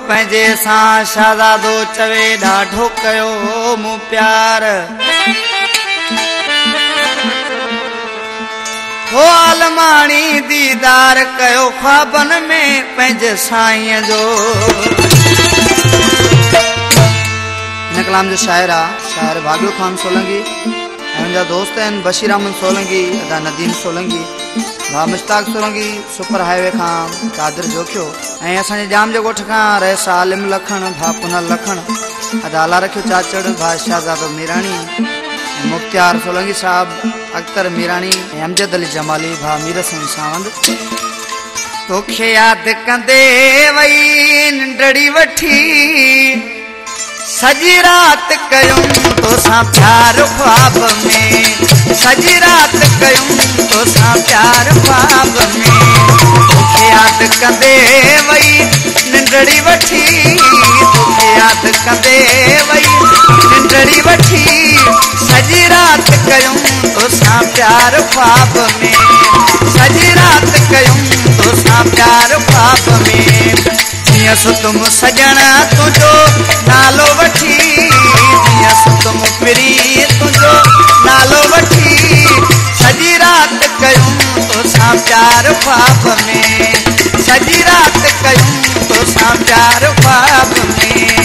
पंहिंजे सां शहज़ादो चवे ॾाढो कयो मूं प्यार हो आलमाणी दीदार कयो ख्वाबन में पंहिंजे साईं जो हिन कलाम जो शाइर आहे शाइर भाॻियो ख़ान सोलंकी ऐं मुंहिंजा दोस्त आहिनि बशीर अहमद सोलंकी अदा नदीम सोलंकी भाउ मुश्ताक सोलंकी सुपर हाईवे खां कादिर जोखियो ऐं असांजे जाम जे ॻोठ खां रहिस आलिम लखण भाउ पुनल लखण अदा आला रखियो चाचड़ भाउ शहज़ादो मीराणी मुख्तियार सोलंकी साहब अख्तर मीराणी ऐं अमजद अली जमाली भाउ मीर सिंह सावंद तोखे यादि कंदे वई निंडड़ी वठी सजी रात कयूं तोसां प्यार ख्वाब में सजी रात कयूं तोसां प्यार ख्वाब में तोखे यादि कंदे वई निंडड़ी वठी तोखे यादि कंदे वई निंडड़ी वठी सजी रात कयूं तोसां प्यार ख्वाब में सजी रात कयूं तोसां प्यार ख्वाब में जियां सुतुम सजण तुंहिंजो नालो वठी जियां सुतुम फिरी तुंहिंजो नालो वठी सजी रात कयूं तोसां प्यार ख्वाब में सजी रात कयूं तोसां प्यार ख्वाब में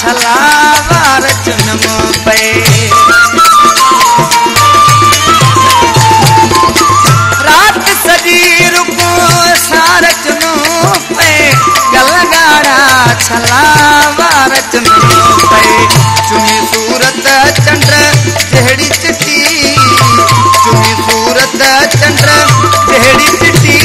छलावार चुनम पे रात सजी रुको सार चुनो पे गलगाड़ा छलावार चुनम पे चुनी सूरत चंद्र जहड़ी चिट्टी चुनी सूरत चंद्र जहड़ी चिट्टी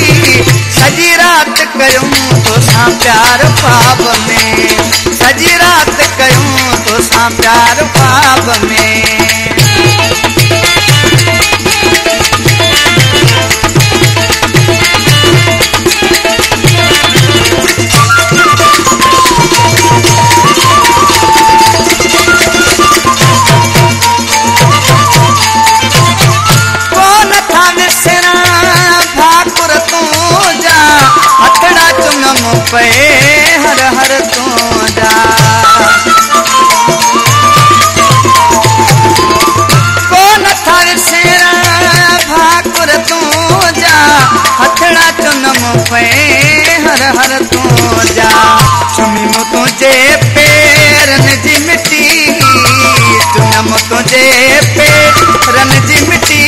सजी रात कयूं तोसां प्यार ख्वाब में सजी रात कयूं तोसां प्यार ख्वाब में कोन था विसरा भाकुर तूं जा हथड़ा चुनम पे हर हर तूं जा कोन था विसरा भाकुर तूं जा हथड़ा चुनम पे हर हर तूं जा चुनम तुंहिंजे पेरनि जी मिटी चुनम तुंहिंजे पेरनि जी मिटी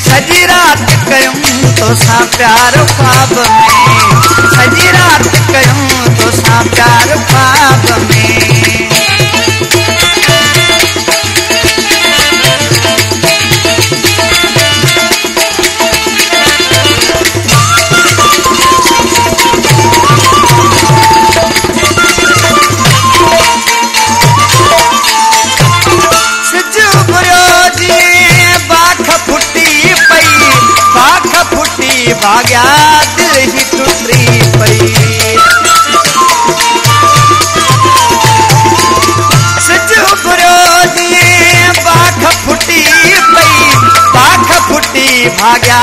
सजी रात कयूं तोसां प्यार ख्वाब में सजी रात कयूं तोसां प्यार ख्वाब में भाग्या दिल ही टुटी पई सच उभरियो जीअं बाख फुटी पई बाख फुटी भाग्या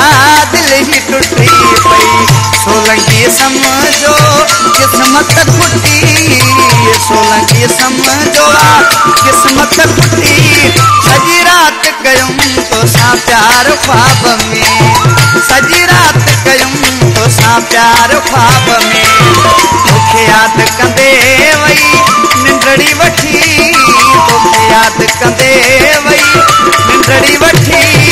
दिल ही टुटी पई सोलंकी समझो किस्मत फुटी सोलंकी समझो किस्मत फुटी सजी रात कयूं तोसां प्यार ख्वाब में सजी रात कयूं तोसां प्यार ख्वाब में तोखे यादि कंदे वई निंडड़ी वठी तोखे यादि कंदे वई निंडड़ी वठी